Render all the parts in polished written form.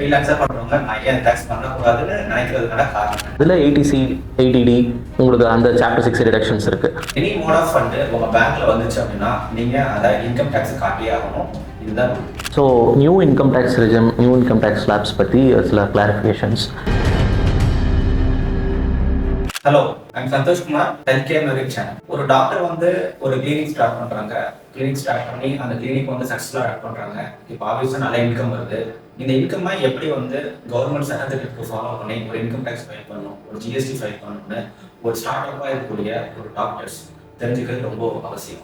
ஃப்ரீலான்ஸாக பண்ணுறவங்க நான் ஏன் டேக்ஸ் பண்ணக்கூடாதுன்னு நினைக்கிறதுக்கான காரணம். இதில் ஏடிசி, ஏடிடி உங்களுக்கு அந்த சாப்டர் 6 டிடக்ஷன்ஸ் இருக்குது. எனி மோட் ஆஃப் ஃபண்டு உங்கள் பேங்க்கில் வந்துச்சு அப்படின்னா நீங்கள் அதை இன்கம் டேக்ஸ் காட்டியே ஆகணும். இதுதான். So new income tax regime, new income tax slabs பற்றி சில clarifications. Hello, I'm Santhosh Kumar, health care நரிக் சேனல். ஒரு டாக்டர் வந்து ஒரு கிளினிக் ஸ்டார்ட் பண்ணுறாங்க. கிளினிக் ஸ்டார்ட் பண்ணி அந்த கிளினிக் வந்து சக்ஸஸ்ஃபுல்லாக ரன் பண்ணுறாங்க. இப்போ ஆப்வியஸாக நல்ல இன்கம் வருது. இந்த இன்கம்மை எப்படி வந்து கவர்மெண்ட் சட்டத்திட்டத்துக்கு ஃபாலோ பண்ணி ஒரு இன்கம் டேக்ஸ் ஃபைல் பண்ணணும், ஒரு ஜிஎஸ்டி ஃபைல் பண்ணணும்னு ஒரு ஸ்டார்ட் அப்பாக இருக்கக்கூடிய ஒரு டாக்டர்ஸ் தெரிஞ்சுக்கிறது ரொம்ப அவசியம்.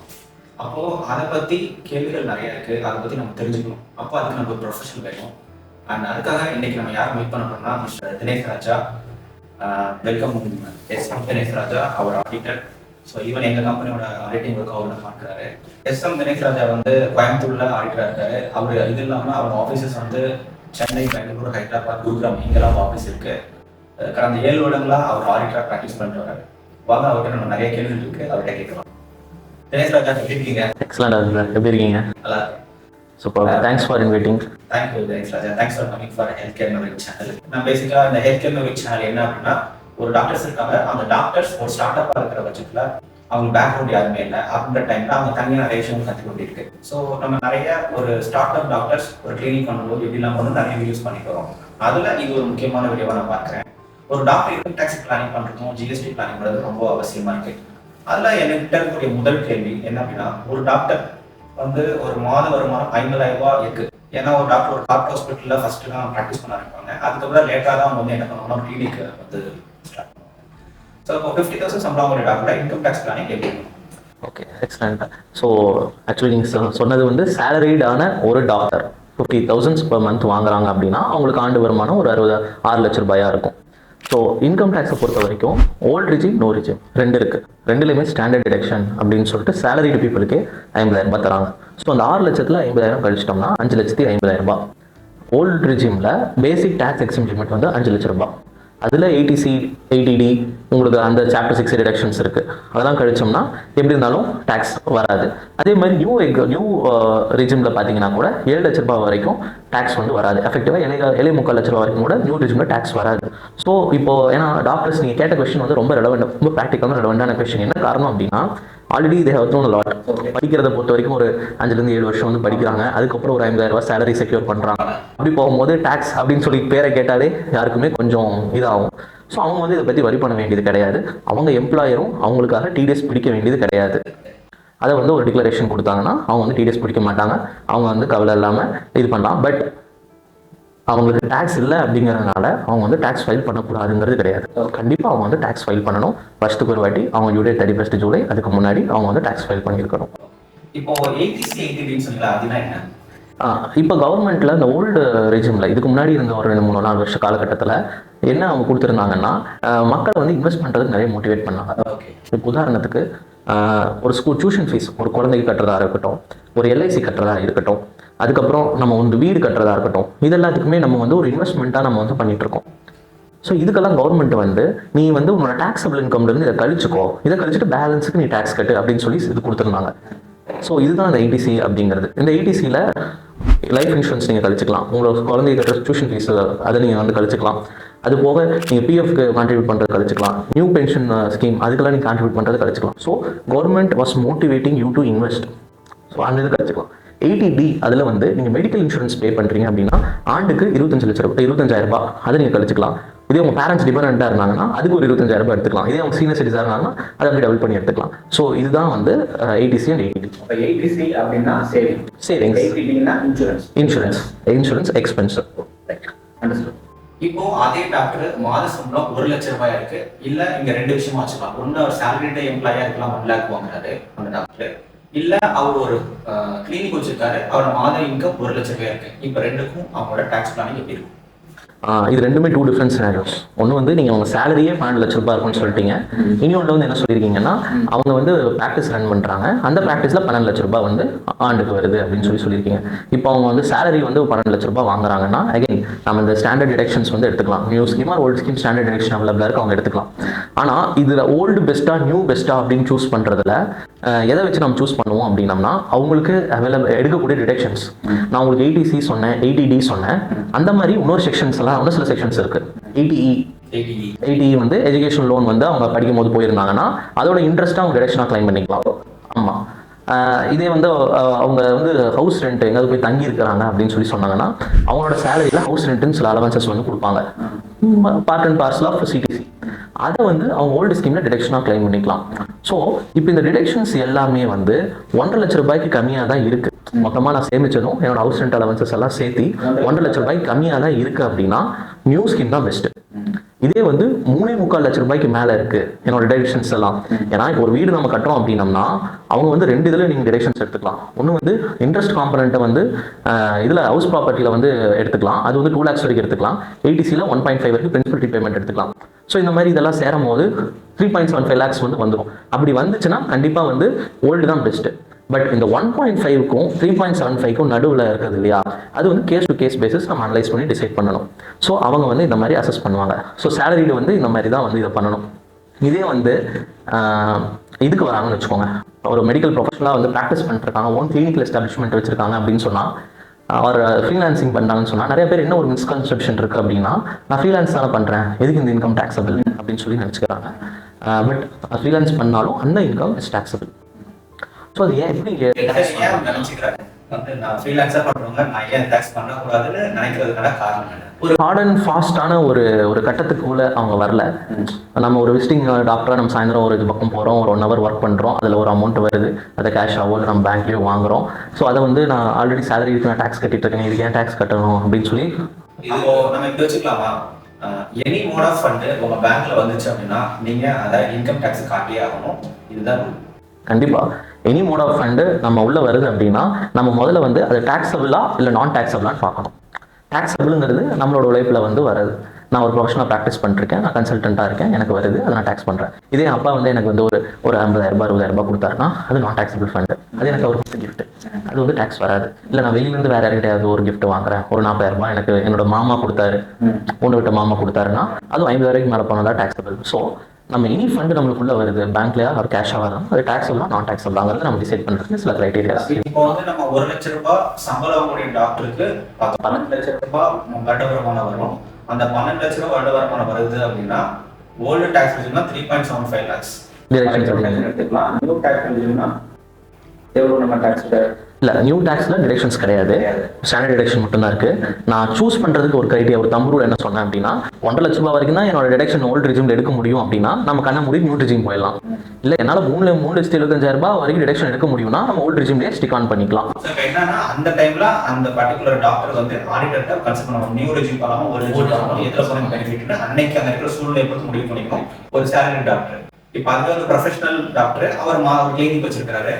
அப்போது அதை பற்றி கேள்விகள் நிறையா இருக்குது. அதை பற்றி நம்ம தெரிஞ்சுக்கணும். அப்போ அதுக்கு நம்ம ஒரு ப்ரொஃபஷன் வேணும். அண்ட் அதுக்காக இன்னைக்கு நம்ம யாரை மீட் பண்ண போகிறோம்னா மிஸ்டர் தினேஷ் ராஜா. வெல்கம் தினேஷ் ராஜா, அவர் ஆடிட்டர். ஸோ ஈவன் எங்கள் கம்பெனியோட ஆடிட்டிங் ஒர்க் அவர் பார்க்குறாரு. தினேஷ் ராஜா வந்து கோயம்புத்தூர்ல ஆடிட்டராக இருக்காரு. அவர் இது இல்லாமல் அவர் ஆஃபீஸஸ் வந்து சென்னை, பெங்களூரு, ஹைதராபாத், குருகிராம் இங்கெல்லாம் ஆஃபீஸ் இருக்கு. கடந்த 7 வருடங்களாக அவர் ஆடிட்டராக ப்ராக்டிஸ் பண்ணிட்டு வராரு. வாங்க அவர்கிட்ட நம்ம நிறைய கேள்விகள் இருக்கு, அவர்கிட்ட கேட்கலாம். தினேஷ் ராஜா எப்படி இருக்கீங்க? எக்ஸலண்ட், எப்படி இருக்கீங்க? நல்லா. Super, thanks for inviting. Thank you Dinesh Raja, thanks for coming for health care நரிக் சேனல். நான் பேசிக்கா இந்த ஹெல்த் கேர் நரிக் சேனல் என்ன அப்படின்னா, ஒரு டாக்டர்ஸ் இருக்காங்க. அந்த டாக்டர்ஸ் ஒரு ஸ்டார்ட் அப்பாக இருக்கிற பட்சத்தில் அவங்க பேக்ரவுண்ட் யாருமே இல்லை. அப்படின்ற டைம்ல அவங்க தனியாக நிறைய விஷயங்கள் கற்றுக்கொண்டு இருக்கு. ஸோ நம்ம நிறைய ஒரு ஸ்டார்ட் அப் டாக்டர்ஸ் ஒரு கிளினிக் பண்ணும்போது எப்படிலாம் பண்ணணும் நிறைய யூஸ் பண்ணிட்டு வரோம். அதில் இது ஒரு முக்கியமான வீடியோவாக நான் பார்க்குறேன். ஒரு டாக்டர் இன்கம் டேக்ஸ் பிளானிங் பண்ணுறதும் ஜிஎஸ்டி பிளானிங் பண்ணுறது ரொம்ப அவசியமா இருக்கு. அதில் என்கிட்ட இருக்கக்கூடிய முதல் கேள்வி என்ன அப்படின்னா, ஒரு டாக்டர் வந்து ஒரு மாத வருமானம் 50,000 ரூபாய் இருக்கு. ஏன்னா ஒரு டாக்டர் ஒரு கார்ட் ஹாஸ்பிட்டலில் ஃபர்ஸ்ட் தான் ப்ராக்டிஸ் பண்ண ஆரம்பிப்பாங்க. அதுக்கப்புறம் லேட்டாக தான் அவங்க வந்து என்ன பண்ணுவாங்கன்னா ஒரு கிளினிக் வந்து ஸ்டார்ட் பண்ணுவாங்க. ஸோ இப்போ 50,000 சம்பளம் ஒரு டாக்டர் இன்கம் டேக்ஸ் பிளானிங் எப்படி இருக்கும்? Okay, excellent. ஸோ ஆக்சுவலி நீங்கள் சொன்னது வந்து சேலரிடான ஒரு டாக்டர் 50,000 per month வாங்குறாங்க அப்படின்னா அவங்களுக்கு ஆண்டு வருமானம் ஒரு 6 லட்ச ரூபாயாக இருக்கும். ஸோ இன்கம் டேக்ஸை பொறுத்த வரைக்கும் ஓல்ட் ரிஜிம், நோ ரிஜிம் ரெண்டு இருக்குது. ரெண்டுலேயுமே ஸ்டாண்டர்ட் டிடக்ஷன் அப்படின்னு சொல்லிட்டு சேலரிடு பீப்புளுக்கே 50,000 ரூபாய் தராங்க. ஸோ அந்த 6 லட்சத்தில் 50,000 கழிச்சிட்டோம்னா 5,50,000 ரூபாய். ஓல்ட் ரிஜிமில் பேசிக் டேக்ஸ் எக்ஸம்ஷன் லிமிட் வந்து 5 லட்ச ரூபாய். அதில் ஏடிசி, ஏடிடி உங்களுக்கு அந்த சாப்டர் 6 டிடக்ஷன்ஸ் இருக்குது. அதெல்லாம் கழிச்சோம்னா எப்படி இருந்தாலும் டேக்ஸ் வராது. அதே மாதிரி நியூ ரிஜிமில் பார்த்தீங்கன்னா கூட 7 லட்ச ரூபாய் வரைக்கும் டேக்ஸ் வந்து வராது. எஃபெக்டிவாக 7.25 லட்ச ரூபாய் வரைக்கும் கூட நியூ ரிஜிமில் டேக்ஸ் வராது. ஸோ இப்போ ஏன்னா டாக்டர்ஸ் நீங்கள் கேட்ட கொஸ்டின் வந்து ரொம்ப ரெலவெண்ட், ரொம்ப ப்ராக்டிக்கலான ரெலவெண்டான கொஸ்டின். என்ன காரணம் அப்படின்னா, ஆல்ரெடி இதை வந்து லாட் படிக்கிறத பொறுத்த வரைக்கும் ஒரு 5-7 வருஷம் வந்து படிக்கிறாங்க. அதுக்கப்புறம் ஒரு 50,000 ரூபாய் சேலரி செக்யூர் பண்ணுறாங்க. அப்படி போகும்போது டேக்ஸ் அப்படின்னு சொல்லி பேரை கேட்டாலே யாருக்குமே கொஞ்சம் இதாகும். ஸோ அவங்க வந்து இதை பற்றி வரி பண்ண வேண்டியது கிடையாது. அவங்க எம்ப்ளாயரும் அவங்களுக்காக டிடிஎஸ் பிடிக்க வேண்டியது கிடையாது. அதை வந்து ஒரு டிக்ளரேஷன் கொடுத்தாங்கன்னா அவங்க வந்து டிடிஎஸ் பிடிக்க மாட்டாங்க. அவங்க வந்து கவலை இல்லாமல் இது பண்ணலாம். பட் அவங்களுக்கு டேக்ஸ் இல்லை அப்படிங்கிறதுனால அவங்க வந்து டேக்ஸ் ஃபைல் பண்ணக்கூடாதுங்கிறது கிடையாது. கண்டிப்பாக அவங்க வந்து டேக்ஸ் ஃபைல் பண்ணணும். வருஷத்துக்கு ஒரு வாட்டி அவங்க டியூ டேட் 31 ஜூலை அதுக்கு முன்னாடி அவங்க வந்து டேக்ஸ் ஃபைல் பண்ணியிருக்கணும். இப்போ ஏடிசி, ஏடிடின்னு சொன்னீங்களா, அதுனா என்ன? இப்போ கவர்மெண்ட்டில் இந்த ஓல்டு ரெஜிமில் இதுக்கு முன்னாடி இருந்த ஒரு 2-3-4 வருஷ காலகட்டத்தில் என்ன அவங்க கொடுத்துருந்தாங்கன்னா, மக்களை வந்து இன்வெஸ்ட் பண்ணுறதுக்கு நிறைய மோட்டிவேட் பண்ணாங்க. இப்போ உதாரணத்துக்கு ஒரு ஸ்கூல் டியூஷன் ஃபீஸ் ஒரு குழந்தைக்கு கட்டுறதா இருக்கட்டும், ஒரு எல்ஐசி கட்டுறதா இருக்கட்டும், அதுக்கப்புறம் நம்ம வந்து வீடு கட்டுறதா இருக்கட்டும், இதெல்லாத்துக்குமே நம்ம வந்து ஒரு இன்வெஸ்ட்மெண்ட்டாக நம்ம வந்து பண்ணிட்டு இருக்கோம். ஸோ இதுக்கெல்லாம் கவர்மெண்ட் வந்து நீ வந்து உன்னோட டேக்ஸபிள் இன்கம்லேருந்து இதை கழிச்சுக்கோ, இதை கழிச்சுட்டு பேலன்ஸுக்கு நீ டேக்ஸ் கட்டு அப்படின்னு சொல்லி இது கொடுத்துருந்தாங்க. ஸோ இதுதான் அந்த ஏடிசி அப்படிங்கிறது. இந்த ஏடிசியில் லைஃப் இன்சூரன்ஸ் நீங்கள் கழிச்சிக்கலாம், உங்களோட குழந்தைக்கு கட்டுற டியூஷன் ஃபீஸ் அதை நீங்கள் வந்து கழிச்சிக்கலாம். அது போக நீங்கள் பிஎஃப்க்கு கான்ட்ரிபியூட் பண்ணுறது கழிச்சிக்கலாம். நியூ பென்ஷன் ஸ்கீம் அதுக்கெல்லாம் நீங்கள் கான்ட்ரிபியூட் பண்ணுறது கழிச்சிக்கலாம். So government was motivating you to invest. So அந்த இது கழிச்சிக்கலாம். ஏடிடி அதில் வந்து நீங்கள் மெடிக்கல் இன்சூரன்ஸ் பே பண்ணுறீங்க அப்படின்னா ஆண்டுக்கு 25,000 ரூபாய் அதை நீங்கள் கழிச்சிக்கலாம். இதே உங்கள் பேரண்ட்ஸ் டிபெண்டாக இருந்தாங்கன்னா அதுக்கு ஒரு 25,000 ரூபாய் எடுத்துக்கலாம். இதே அவங்க சீனியர் சிட்டிஸாக இருந்தாங்கன்னா அதை அப்படி டபுள் பண்ணி எடுத்துக்கலாம். ஸோ இதுதான் வந்து ஏடிசி அண்ட் ஏடிடி. ஏடிசி அப்படின்னா சேவிங்ஸ், இன்சூரன்ஸ் எக்ஸ்பென்ஸ். இப்போ அதே டாக்டர் மாத சம்பளம் 1 லட்ச ரூபாய் இருக்கு. இல்ல இங்க 2 விஷயமா வச்சுக்கலாம். ஒன்னு அவர் சேலரிட் எம்ப்ளாயா இருக்கலாம், 1 லேக் வாங்குறாரு அந்த டாக்டர். இல்ல அவர் ஒரு கிளினிக் வச்சிருக்காரு, அவரோட மாத இன்கம் 1 லட்ச ரூபாய் இருக்கு. இப்போ ரெண்டுக்கும் அவங்களோட டாக்ஸ் பிளானிங் எப்படி இருக்கும்? இது ரெண்டுமே டூ டிஃப்ரெண்ட் சினாரியோஸ். ஒன்று வந்து நீங்கள் உங்கள் சேலரியே 12 லட்ச ரூபாய் இருக்கும்னு சொல்லிட்டீங்க. இன்னொன்று வந்து என்ன சொல்லியிருக்கீங்கன்னா அவங்க வந்து ப்ராக்டிஸ் ரன் பண்ணுறாங்க, அந்த ப்ராக்டிஸில் 12 லட்ச ரூபாய் வந்து ஆண்டுக்கு வருது அப்படின்னு சொல்லியிருக்கீங்க. இப்போ அவங்க வந்து சேலரி வந்து 12 லட்ச ரூபாய் வாங்குறாங்கன்னா அகைன் நம்ம இந்த ஸ்டாண்டர்ட் டிடக்ஷன்ஸ் வந்து எடுத்துக்கலாம். New scheme or old scheme standard deduction அவைலபிளாக இருக்கு, அவங்க எடுத்துக்கலாம். ஆனால் இதில் ஓல்டு பெஸ்ட்டா நியூ பெஸ்ட்டா அப்படின்னு சூஸ் பண்ணுறதுல எதை வச்சு நம்ம சூஸ் பண்ணுவோம் அப்படின்னம்னா அவங்களுக்கு அவைலபிள் எடுக்கக்கூடிய டிடக்ஷன்ஸ். நான் உங்களுக்கு 80C சொன்னேன், 80D சொன்னேன், அந்த மாதிரி இன்னொரு செக்ஷன்ஸ் எல்லாம் இன்னும் சில செக்ஷன்ஸ் இருக்கு. 80E வந்து எஜுகேஷன் லோன் வந்து அவங்க படிக்கும் போது போயிருந்தாங்கன்னா அதோட இன்ட்ரெஸ்ட்டாக அவங்க டிடக்ஷனாக கிளைம் பண்ணிக்கலாம். ஆமாம். இதே வந்து அவங்க வந்து ஹவுஸ் ரெண்ட் எங்கேயாவது போய் தங்கி இருக்கிறாங்க அப்படின்னு சொன்னாங்கன்னா அவங்களோட சேலரியில் ஹவுஸ் ரெண்ட்டுன்னு சில அலவன்சஸ் வந்து கொடுப்பாங்க, part and parcel of CTC. அதை வந்து அவங்க ஓல்டு ஸ்கீமில் டிடக்ஷனாக கிளைம் பண்ணிக்கலாம். ஸோ இப்போ இந்த டிடக்ஷன்ஸ் எல்லாமே வந்து 1.5 லட்ச ரூபாய்க்கு கம்மியாக தான் இருக்குது. மொத்தமாக நான் சேமிச்சதும் என்னோட ஹவுஸ் ரெண்ட் அலவன்சஸ் எல்லாம் சேர்த்து 1.5 லட்ச ரூபாய்க்கு கம்மியாக தான் இருக்குது அப்படின்னா நியூ ஸ்கீம் தான் பெஸ்ட்டு. இதே வந்து 3.25 லட்ச ரூபாய்க்கு மேலே இருக்குது என்னோட டிடக்ஷன்ஸ் எல்லாம். ஏன்னா இப்போ ஒரு வீடு நம்ம கட்டுறோம் அப்படின்னம்னா அவங்க வந்து 2 இதில் நீங்கள் டிடக்ஷன்ஸ் எடுத்துக்கலாம். ஒன்று வந்து இன்ட்ரெஸ்ட் காம்பனண்ட்டை வந்து இதில் ஹவுஸ் ப்ராப்பர்ட்டியில் வந்து எடுத்துக்கலாம், அது வந்து 2 lakhs வரைக்கும் எடுத்துக்கலாம். 80Cல 1.5 வரைக்கும் பிரின்சிபல் ரீபேமெண்ட் எடுத்துக்கலாம். ஸோ இந்த மாதிரி இதெல்லாம் சேரும் போது 3.75 lakhs வந்து வந்துடும். அப்படி வந்துச்சுன்னா கண்டிப்பாக வந்து ஓல்டு தான் பெஸ்ட்டு. பட் இந்த 1.5க்கும் 3.75க்கும் நடுவில் இருக்குது இல்லையா, அது வந்து கேஸ் டு கேஸ் பேசிஸ் நம்ம அனலைஸ் பண்ணி டிசைட் பண்ணணும். ஸோ அவங்க வந்து இந்த மாதிரி அசஸ் பண்ணுவாங்க. ஸோ சேலரியில் வந்து இந்த மாதிரி தான் வந்து இதை பண்ணணும். இதே வந்து இதுக்கு வராங்கன்னு வச்சுக்கோங்க, ஒரு மெடிக்கல் ப்ரொஃபஷனலாக வந்து ப்ராக்டிஸ் பண்ணிருக்காங்க, ஓன் கிளினிக்கல் எஸ்டாப்ளிஷ்மெண்ட் வச்சிருக்காங்க அப்படின்னு சொன்னால், அவர் ஃப்ரீலான்சிங் பண்ணுறாங்கன்னு சொன்னால் நிறைய பேர் என்ன ஒரு மிஸ்கன்செப்ஷன் இருக்குது அப்படின்னா, நான் ஃப்ரீலான்ஸ் தானே பண்ணுறேன், எதுக்கு இந்த இன்கம் டேக்ஸபிள் அப்படின்னு நினச்சிக்கிறாங்க. பட் ஃப்ரீலான்ஸ் பண்ணாலும் அந்த இன்கம் இஸ் டேக்ஸபிள். ஸோ அது ஏன் எப்படி நினைச்சுக்கிறாங்க வந்து நான் ஃப்ரீலான்ஸாக பண்ணுறவங்க நான் ஏன் டேக்ஸ் பண்ணக்கூடாதுன்னு நினைக்கிறதுக்கான காரணம் என்ன? ஒரு ஹார்ட் அண்ட் ஃபாஸ்டான ஒரு கட்டத்துக்குள்ள அவங்க வரல. நம்ம ஒரு விசிட்டிங் டாக்டராக நம்ம சாயந்தரம் ஒரு பக்கம் போகிறோம், ஒரு 1 hour ஒர்க் பண்ணுறோம், அதில் ஒரு அமௌண்ட் வருது, அதை கேஷாவோ நம்ம பேங்க்லேயோ வாங்குறோம். ஸோ அதை வந்து நான் ஆல்ரெடி சேலரி இருக்கு, நான் டேக்ஸ் கட்டிட்டு இருக்கேன், இதுக்கு ஏன் டேக்ஸ் கட்டணும் அப்படின்னு சொல்லி இப்போ நம்ம இப்படி வச்சுக்கலாமா, எனி மோட் ஆஃப் ஃபண்டு உங்கள் பேங்க்ல வந்துச்சு அப்படின்னா நீங்கள் அதை இன்கம் டேக்ஸ் காட்டியே ஆகணும், இதுதான் கண்டிப்பாக. எனி மோட் ஆஃப் ஃபண்டு நம்ம உள்ள வருது அப்படின்னா நம்ம முதல்ல வந்து அது டேக்ஸபிளா இல்லை நான் டேக்ஸபிளான்னு பார்க்கணும். டேக்ஸபிளுங்கிறது நம்மளோட உழைப்பில் வந்து வருது. நான் ஒரு ப்ரொஃபஷனல் ப்ராக்டிஸ் பண்ணிருக்கேன், நான் கன்சல்டண்ட்டாக இருக்கேன், எனக்கு வருது, அதை நான் டேக்ஸ் பண்ணுறேன். இதே அப்பா வந்து எனக்கு வந்து ஒரு 50,000 60,000 கொடுத்தாருன்னா அது நான் டேக்ஸபிள் ஃபண்டு, அது எனக்கு ஒரு கிஃப்ட், அது வந்து டேக்ஸ் வராது. இல்லை நான் வெளியிலேருந்து வேறு யார்கிட்டயாவது ஒரு கிஃப்ட் வாங்குறேன், ஒரு 40,000 எனக்கு என்னோட மாமா கொடுத்தாரு, பொண்ணு விட்ட மாமா கொடுத்தாருன்னா அது 50,000 மேலே போனால் டேக்ஸபிள். ஸோ நம்ம எனி ஃபண்டு நம்மளுக்குள்ள வருது, பேங்க்லயா ஒரு கேஷாக வரும், அது டேக்ஸபிளா நான் டேக்ஸபிளாங்கிறது நம்ம டிசைட் பண்ணுறதுக்கு சில கிரைட்டீரியாஸ். இப்போ வந்து நம்ம 1 லட்ச ரூபாய் சம்பளம் கூடிய டாக்டருக்கு 12 லட்ச ரூபாய் வருட வருமானம் வரும். அந்த 12 லட்ச ரூபாய் வருட வருமானம் வருது அப்படின்னா ஓல்டு டேக்ஸ் எலிஜிபிள்னா 3.75 lakhs எடுத்துக்கலாம். நியூ டேக்ஸ் எலிஜிபிள்னா எவ்வளவு நம்ம டேக்ஸ் இல்லை, நியூ டேக்ஸில் டிடக்ஷன்ஸ் கிடையாது, ஸ்டாண்டர்ட் டிடக்ஷன் மட்டும்தான் இருக்குது. நான் சூஸ் பண்ணுறதுக்கு ஒரு கிரைட்டீரியா, ஒரு தம்பு ரூல் என்ன சொன்னேன் அப்படின்னா 1.5 லட்ச ரூபாய் வரைக்கும் தான் என்னோட டிடக்ஷன் ஓல்டு ரிஜிமில் எடுக்க முடியும் அப்படின்னா நம்ம கண்ண மூடி நியூ ரிஜிம் போயிடலாம். இல்லை என்னால் 3,75,000 ரூபாய் வரைக்கும் டிடக்ஷன் எடுக்க முடியும்னா நம்ம ஓல்டு ரிஜிம்லேயே ஸ்டிக் ஆன் பண்ணிக்கலாம். என்னன்னா அந்த டைம்ல அந்த பர்டிகுலர் டாக்டர் வந்து ஆடிட்டர்ட்ட கன்சல்ட் பண்ணுவாங்க, நியூ ரிஜிம் பண்ணாம ஒரு ரிஜிம் பண்ணாம எதுல போறீங்க பெனிஃபிட்னு அன்னைக்கு அந்த இருக்கிற சூழ்நிலை பொறுத்து முடிவு பண்ணிக்கணும். ஒரு சேலரி டாக்டர், இப்போ அது ஒரு ப்ரொஃபஷனல் டாக்டர், அவர் கிளினிக் வச்சிருக்காரு,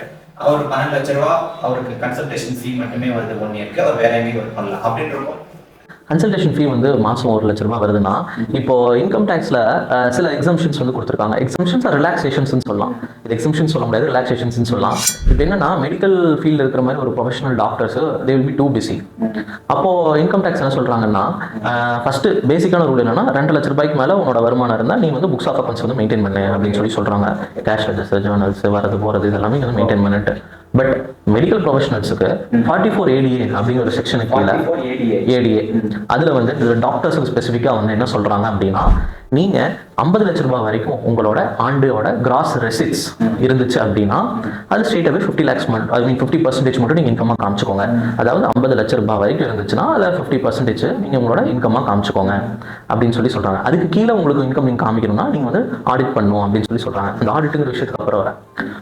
அவர் 12 லட்ச ரூபாய் அவருக்கு கன்சல்டேஷன் ஃபீ மட்டுமே வருது 1 yearக்கு, அவர் வேற எங்கேயும் ஒர்க் பண்ணலாம் அப்படின்றப்போ கன்சல்டேஷன் ஃபீ வந்து மாதம் 1 லட்ச ரூபாய் வருதுன்னா இப்போ இன்கம் டேக்ஸில் சில எக்ஸம்ஷன்ஸ் வந்து கொடுத்துருக்காங்க. எக்ஸம்ஷன்ஸ் ரிலாக்ஸேஷன்ஸ் சொல்லலாம், இது எக்ஸம்ஷன் சொல்ல முடியாது, ரிலாக்ஸேஷன்ஸ் சொல்லலாம். இப்போ என்னன்னா மெடிக்கல் ஃபீல்டு இருக்கிற மாதிரி ஒரு professional doctors they will be two busy. அப்போ இன்கம் டேக்ஸ் என்ன சொல்றாங்கன்னா ஃபர்ஸ்ட் பேசிக்கான ரூல் என்னன்னா 2 லட்ச ரூபாய்க்கு மேலே உன்னோட வருமானம் இருந்தால் நீ வந்து புக்ஸ் ஆஃப் அக்கௌண்ட்ஸ் வந்து மெயின்டைன் பண்ணு அப்படின்னு சொல்றாங்க. கேஷ் ரெஜிஸ்டர், ஜேர்னல்ஸ் வரது போகிறது இதெல்லாமே வந்து மெயின்டைன் பண்ணிட்டு. பட் மெடிக்கல் ப்ரொஃபஷனல்ஸுக்கு 44 ADA அப்படிங்கிற ஒரு செக்ஷனுக்கு கீழே ADA அதில் வந்து டாக்டர்ஸுக்கு ஸ்பெசிஃபிக்காக வந்து என்ன சொல்கிறாங்க அப்படின்னா நீங்கள் 50 லட்ச ரூபாய் வரைக்கும் உங்களோட ஆண்டோட கிராஸ் ரெசிட்ஸ் இருந்துச்சு அப்படின்னா அது ஸ்ட்ரெயிட்டாகவே 50 lakhs ஐ மீன் 50% மட்டும் நீங்கள் இன்கமாக காமிச்சுக்கோங்க. அதாவது 50 லட்ச ரூபாய் வரைக்கும் இருந்துச்சுன்னா அதில் 50% நீங்கள் உங்களோட இன்கமாக காமிச்சுக்கோங்க அப்படின்னு சொல்கிறாங்க. அதுக்கு கீழே உங்களுக்கு இன்கம் நீங்கள் காமிக்கணும்னா நீங்கள் வந்து ஆடிட் பண்ணணும் அப்படின்னு சொல்கிறாங்க. இந்த ஆடிட்டுங்கிற விஷயத்துக்கு அப்புறம் வர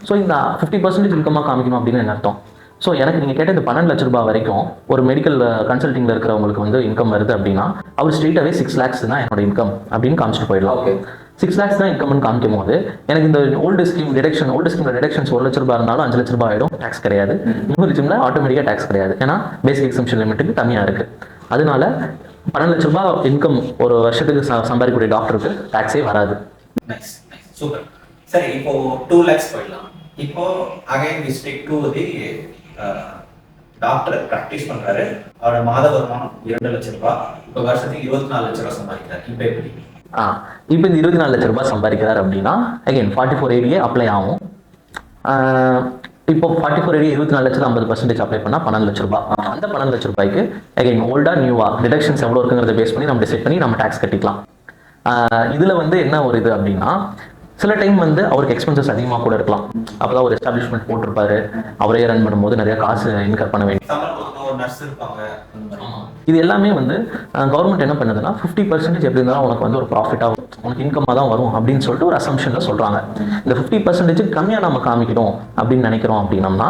ஸோ இந்த 50% இன்கமாக காமிக்கணும் அப்படின்னு என்ன அர்த்தம்? ஸோ எனக்கு நீங்கள் கேட்ட இந்த 12 லட்ச ரூபாய் வரைக்கும் ஒரு மெடிக்கல் கன்சல்டிங்கில் இருக்கிறவங்களுக்கு வந்து இன்கம் வருது அப்படின்னா அவர் ஸ்ட்ரெயிட்டாகவே 6 lakhs தான் என்னோட இன்கம் அப்படின்னு காமிச்சிட்டு போயிடலாம். 6 lakhs தான் இன்கம்னு காமிக்கும் போது எனக்கு இந்த ஓல்டு ஸ்கீம் டிடக்ஷன்ஸ் 1 லட்ச ரூபாய் இருந்தாலும் 5 லட்ச ரூபாய் ஆகிடும், டேக்ஸ் கிடையாது. நியூ ரிஜிமில் ஆட்டோமேட்டிக்காக டேக்ஸ் கிடையாது, ஏன்னா பேசிக் எக்ஸம்ஷன் லிமிட்டுக்கு கம்மியாக இருக்குது. அதனால 12 லட்ச ரூபாய் இன்கம் ஒரு வருஷத்துக்கு சம்பாதிக்கக்கூடிய டாக்டருக்கு டேக்ஸே வராது. Nice nice super. சரி, இப்போ 2 lakhs போயிடலாம். இப்போ again we stick to the doctor practice பண்றாரு, அவரோட மாத வருமானம் 2 லட்ச ரூபாய், இப்போ வருஷத்துக்கு 24 லட்ச ரூபாய் சம்பாதிக்கிறார். இப்போ எப்படி? இப்போ இந்த 24 லட்ச ரூபாய் சம்பாதிக்கிறார் அப்படின்னா அகைன் 44ADA அப்ளை ஆகும். இப்போ 44ADA 24 லட்சம் 50% அப்ளை பண்ணால் 12 லட்ச ரூபாய். அந்த 12 லட்ச ரூபாய்க்கு அகைன் ஓல்டா நியூவா டிடக்ஷன்ஸ் எவ்வளோ இருக்குங்கிறத பேஸ் பண்ணி நம்ம டிசைட் பண்ணி நம்ம டேக்ஸ் கட்டிக்கலாம். இதில் வந்து என்ன ஒரு இது அப்படின்னா, சில டைம் வந்து அவருக்கு எக்ஸ்பென்சஸ் அதிகமாக கூட இருக்கலாம். அப்போதான் ஒரு எஸ்டாப்ளிஷ்மெண்ட் போட்டிருப்பாரு, அவரே ரன் பண்ணும்போது நிறைய காசு இன்கர் பண்ண வேண்டிய. இது எல்லாமே வந்து கவர்மெண்ட் என்ன பண்ணுதுன்னா 50% எப்படி இருந்தாலும் உனக்கு வந்து ஒரு ப்ராஃபிட்டாக உனக்கு இன்கமாக தான் வரும் அப்படின்னு சொல்லிட்டு ஒரு அசம்ஷனில் சொல்கிறாங்க. இந்த 50% கம்மியாக நம்ம காமிக்கணும் அப்படின்னு நினைக்கிறோம் அப்படின்னம்னா,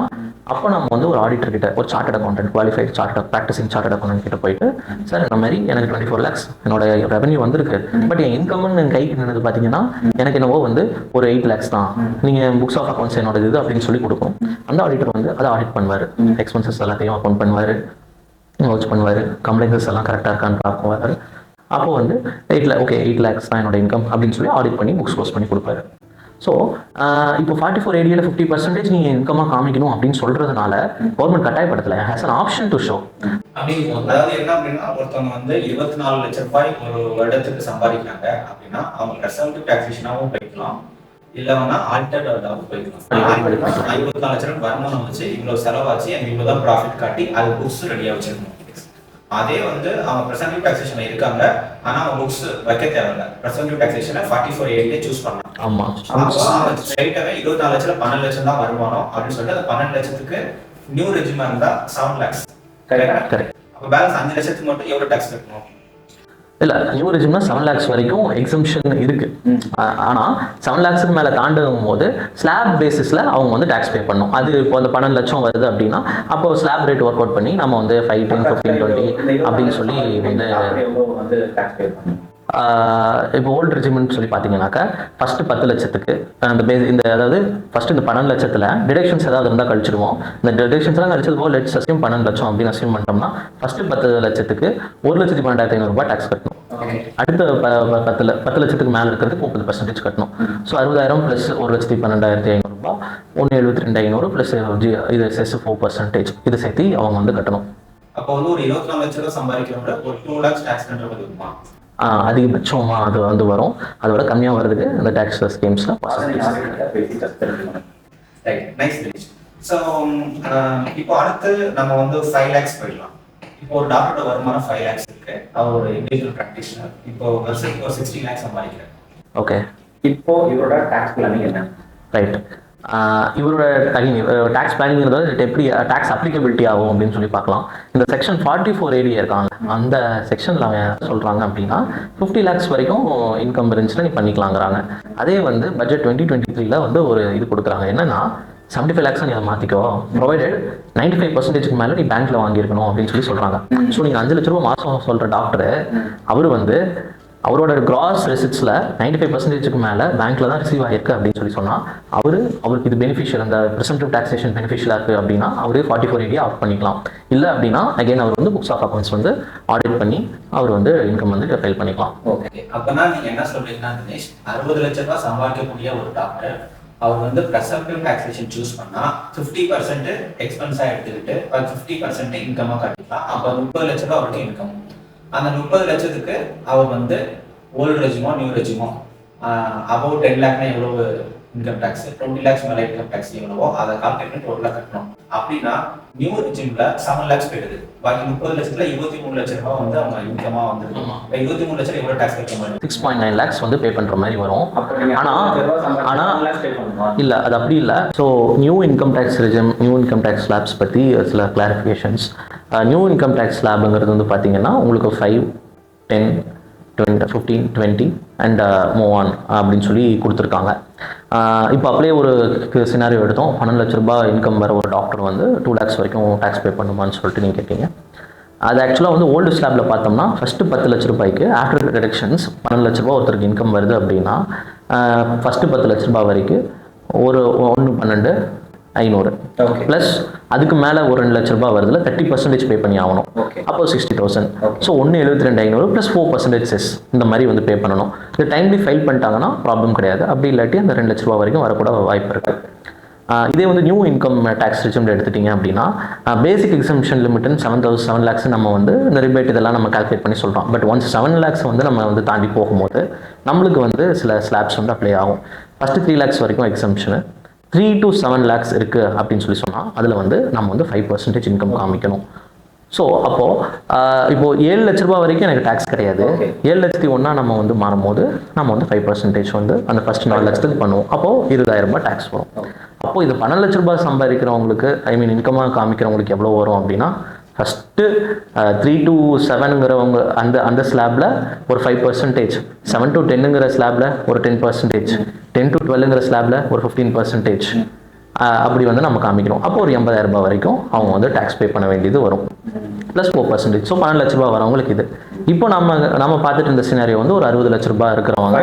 அப்போ நம்ம வந்து ஒரு ஆடிட்டர் கிட்ட, ஒரு chartered accountant, qualified chartered practising chartered accountant கிட்ட போயிட்டு, சார் இந்த மாதிரி எனக்கு 24 lakhs என்னோட ரெவன்யூ வந்திருக்கு, பட் என் இன்கம்னு என் கைக்கு நின்னது பார்த்தீங்கன்னா எனக்கு என்னவோ வந்து ஒரு 8 lakhs தான், நீங்கள் புக்ஸ் ஆஃப் அக்கௌண்ட்ஸ் என்னோட இது அப்படின்னு சொல்லி கொடுக்கும். அந்த ஆடிட்டர் வந்து அதை ஆடிட் பண்ணுவார், எக்ஸ்பென்சஸ் எல்லாத்தையும் அக்கௌண்ட் பண்ணுவார், வாட்ச் பண்ணுவார், கம்ப்ளைண்ட்ஸ் எல்லாம் கரெக்டாக இருக்கான்னு பார்க்குவார். அப்போ வந்து 8 lakhs தான் என்னோட இன்கம் அப்படின்னு சொல்லி ஆடிட் பண்ணி புக்ஸ் க்ளோஸ் பண்ணி கொடுப்பாரு. ஸோ இப்போ 44ADA 50% நீங்கள் இன்கமாக காமிக்கணும் அப்படின்னு சொல்றதுனால கவர்மெண்ட் கட்டாயப்படுத்தலை, has an option to show. அதாவது என்ன அப்படின்னா, ஒருத்தவங்க வந்து 24 லட்ச ரூபாய் ஒரு வருடத்துக்கு சம்பாதிக்கிறாங்க அப்படின்னா அவங்க கன்சர்வேட்டிவ் டாக்ஸேஷனாகவும் போய்க்கலாம், இல்லைன்னா ஆல்டர்னேட்டிவாகவும் போய்க்கலாம். 24 லட்ச ரூபாய் வருமானம் வச்சு இவ்வளோ செலவாச்சு எனக்கு இவ்வளோதான் ப்ராஃபிட் காட்டி அது புக்ஸ் ரெடியாக வச்சிருக்கணும். அதே வந்து அவங்க பிரசன்டிவ் டாக்ஸேஷன் இருக்காங்க, ஆனா அவங்க புக்ஸ் வைக்க தேவையில்ல, பிரசன்டிவ் டாக்ஸேஷனை 44ADA சூஸ் பண்ணலாம். ஆமா, ஸ்ட்ரைட்டாகவே 24 லட்சம் 12 லட்சம் தான் வருமானம் அப்படின்னு சொல்லிட்டு அந்த 12 லட்சத்துக்கு நியூ ரெஜிமா இருந்தா 7 lakhs. கரெக்ட். அப்போ பேலன்ஸ் 5 லட்சத்துக்கு மட்டும் எவ்வளோ டாக்ஸ் கட்டணும்? இல்லை, நியூ ரெஜிம்னா 7 lakhs வரைக்கும் எக்ஸம்ஷன் இருக்கு. ஆனால் 7 lakhsக்கு மேலே தாண்டும் போது ஸ்லாப் பேசிஸில் அவங்க வந்து டேக்ஸ் பே பண்ணணும். அது இப்போ அந்த 12 லட்சம் வருது அப்படின்னா அப்போ ஸ்லாப் ரேட் ஒர்க் அவுட் பண்ணி நம்ம வந்து 5, 10, 15, 20 அப்படின்னு சொல்லி வந்து டேக்ஸ் பே பண்ணணும். இப்போ ஓல்டு ரெஜிமெண்ட் சொல்லி பார்த்தீங்கன்னாக்கா ஃபர்ஸ்ட் 10 லட்சத்துக்கு அந்த இந்த அதாவது ஃபர்ஸ்ட் இந்த 12 லட்சத்தில் டிடக்ஷன்ஸ் ஏதாவது இருந்தால் கழிச்சிடுவோம். இந்த டிடக்ஷன்ஸ்லாம் கழிச்சது போல் லெட்ஸ் அஸ்யூம் 12 லட்சம் அப்படின்னு அஸ்யூம் பண்ணிட்டோம்னா ஃபர்ஸ்ட் 10 லட்சத்துக்கு 1,12,500 ரூபாய் டேக்ஸ் கட்டணும். அடுத்த 10 லட்சத்துக்கு மேலே இருக்கிறதுக்கு 30% கட்டணும். ஸோ 60,000 ப்ளஸ் 1,12,500 ரூபாய், 1,72,500 ப்ளஸ் இது செஸ் 4% இது சேர்த்து அவங்க வந்து கட்டணும். அப்போ வந்து ஒரு 24 லட்சம் ரூபாய் சம்பாதிக்கிறவங்க ஒரு 2 lakhs டேக்ஸ் கட்டுறது இருக்குமா? அதிகபட்சமாக அது வந்து வரும். அதோட கம்மியாக வருதுக்கு இந்த டேக்ஸ் ஸ்கீம்ஸில். ஸோ இப்போ அடுத்து நம்ம வந்து 5 lakhs போயிடலாம். இப்போ ஒரு டாக்டரோட வருமானம் 5 lakhs இருக்கு, அவர் ஒரு இண்டிவிஜுவல் ப்ராக்டிஷனர், இப்போ வருஷத்துக்கு ஒரு 16 lakhs சம்பாதிக்கிறார். ஓகே, இப்போ இவரோட டேக்ஸ் பிளானிங் என்ன? ரைட். இவரோட டேக்ஸ் பிளானிங்கிறது எப்படி டேக்ஸ் அப்ளிகபிலிட்டி ஆகும் அப்படின்னு சொல்லி பார்க்கலாம். இந்த செக்ஷன் 44ADA இருக்காங்க, அந்த செக்ஷனில் அவன் சொல்கிறாங்க அப்படின்னா 50 lakhs வரைக்கும் இன்கம் இருந்துச்சுன்னா நீ பண்ணிக்கலாங்கிறாங்க. அதே வந்து பட்ஜெட் 2023 வந்து ஒரு இது கொடுக்குறாங்க, என்னன்னா 75 lakhs நீ அதை மாற்றிக்கோ, ப்ரொவைடட் 95% மேலே நீ பேங்க்ல வாங்கியிருக்கணும் அப்படின்னு சொல்லி சொல்கிறாங்க. ஸோ நீங்கள் 5 லட்ச ரூபா மாதம் சொல்கிற டாக்டர் அவர் வந்து அவரோட கிராஸ் ரெசிப்ட்ஸில் 95% மேலே பேங்க்ல தான் ரிசீவ் ஆகிருக்கு அப்படின்னு சொல்லி சொன்னால் அவருக்கு இது பெனிஃபிஷியல், அந்த ப்ரெசென்டிவ் டாக்ஸேஷன் பெனிஃபிஷியலாக இருக்குது அப்படின்னா அவரு 44ADA ஆஃப் பண்ணிக்கலாம். இல்லை அப்படின்னா அகைன் அவர் வந்து புக்ஸ் ஆஃப் அக்கௌண்ட்ஸ் வந்து ஆடிட் பண்ணி அவர் வந்து இன்கம் வந்து ஃபைல் பண்ணிக்கலாம். ஓகே, அப்போனா நீங்கள் என்ன சொல்றீங்கன்னா தினேஷ், 60 லட்ச ரூபாய் சம்பாதிக்கக்கூடிய ஒரு டாக்டர் அவர் வந்து ப்ரெசென்டிவ் டாக்ஸேஷன் சூஸ் பண்ணால் 50% எக்ஸ்பென்ஸாக எடுத்துக்கிட்டு 50% இன்கமாக கட்டிக்கலாம். அப்போ 30 லட்ச ரூபாய் அவருக்கு இன்கம். அந்த 30 லட்சத்துக்கு அவர் வந்து ஓல்டு ரெஜிமோ நியூ ரெஜிமோ அபவ் 10 lakhனா எவ்வளவு இன்கம் டேக்ஸ், 20 lakhs மேலே இன்கம் டேக்ஸ் எவ்வளவோ அதை கால்குலேட் பண்ணி டோட்டலாக கட்டணும். அப்படின்னா நியூ ரெஜிம்ல 7 lakhs போயிடுது, பாக்கி 30 லட்சத்துல 23 லட்ச ரூபாய் வந்து அவங்க இன்கமா வந்து 23 லட்சம் எவ்வளவு டேக்ஸ் கட்ட மாதிரி 6.9 lakhs வந்து பே பண்ற மாதிரி வரும். ஆனா இல்ல, அது அப்படி இல்லை. So new income tax regime, new income tax slabs பற்றி சில கிளாரிஃபிகேஷன்ஸ். நியூ இன்கம் டேக்ஸ் ஸ்லாப்ங்கிறது வந்து பார்த்தீங்கன்னா உங்களுக்கு 5, 10, 15, 20 அண்ட் மூவ் ஆன் அப்படின்னு சொல்லி கொடுத்துருக்காங்க. இப்போ அப்படியே ஒரு சினாரியோ எடுத்தோம், 12 லட்ச ரூபாய் இன்கம் வர ஒரு டாக்டர் வந்து 2 lakhs வரைக்கும் டேக்ஸ் பே பண்ணுமான்னு சொல்லிட்டு நீங்கள் கேட்டீங்க. அது ஆக்சுவலாக வந்து ஓல்டு ஸ்லாபில் பார்த்தோம்னா ஃபஸ்ட்டு 10 லட்ச ரூபாய்க்கு ஆஃப்டர் டிடக்ஷன்ஸ் 12 லட்ச ரூபா ஒருத்தருக்கு இன்கம் வருது அப்படின்னா ஃபஸ்ட்டு 10 லட்ச ரூபாய் வரைக்கும் ஒரு 1, 12 500 ப்ளஸ் அதுக்கு மேலே ஒரு 2 லட்ச ரூபாய் வருதுல 30% பே பண்ணி ஆகணும். அப்போ 60,000. ஸோ 1,72,500 ப்ளஸ் 4% செஸ் இந்த மாதிரி வந்து பே பண்ணணும். இது டைம்லி ஃபைல் பண்ணிட்டாங்கன்னா ப்ராப்ளம் கிடையாது. அப்படி இல்லாட்டி அந்த 2 லட்ச ரூபா வரைக்கும் வரக்கூட வாய்ப்பு இருக்குது. இதே வந்து நியூ இன்கம் டேக்ஸ் ரிஜிம் எடுத்துட்டிங்க அப்படின்னா பேசிக் எக்ஸம்ஷன் லிமிட் 7 lakhs நம்ம வந்து இந்த ரிபேட் இதெல்லாம் நம்ம கால்குலேட் பண்ணி சொல்கிறோம். பட் ஒன்ஸ் 7 lakhs வந்து நம்ம வந்து தாண்டி போகும்போது நம்மளுக்கு வந்து சில ஸ்லாப்ஸ் வந்து அப்ளை ஆகும். ஃபஸ்ட்டு 3 lakhs வரைக்கும் எக்ஸம்ஷனு, 3 to 7 lakhs இருக்குது அப்படின்னு சொல்லி அதில் வந்து நம்ம வந்து 5% இன்கம் காமிக்கணும். ஸோ அப்போது இப்போது 7 லட்ச ரூபா வரைக்கும் எனக்கு டேக்ஸ் கிடையாது. 7,01,000 நம்ம வந்து மாறும்போது நம்ம வந்து 5% வந்து அந்த ஃபர்ஸ்ட் 4 லட்சத்துக்கு பண்ணுவோம். அப்போது 20,000 ரூபாய் டேக்ஸ் வரும். அப்போது இது 12 லட்ச ரூபாய் சம்பாதிக்கிறவங்களுக்கு இன்கமாக காமிக்கிறவங்களுக்கு எவ்வளோ வரும் அப்படின்னா ஃபஸ்ட்டு 3 to 7ங்கிறவங்க அந்த ஸ்லாபில் ஒரு 5%, 7 to 10ங்கிற ஸ்லாபில் ஒரு 10%, 10 to 12ங்கிற ஸ்லாபில் ஒரு 15%, அப்படி வந்து நம்ம காமிக்கணும். அப்போ ஒரு 80,000 ரூபாய் வரைக்கும் அவங்க வந்து டேக்ஸ் பே பண்ண வேண்டியது வரும். ப்ளஸ் 4%. ஸோ 12 லட்ச ரூபாய் வரவங்களுக்கு இது. இப்போ நம்ம பார்த்துட்டு இருந்த சினாரியோ வந்து ஒரு 60 லட்ச ரூபாய் இருக்கிறவங்க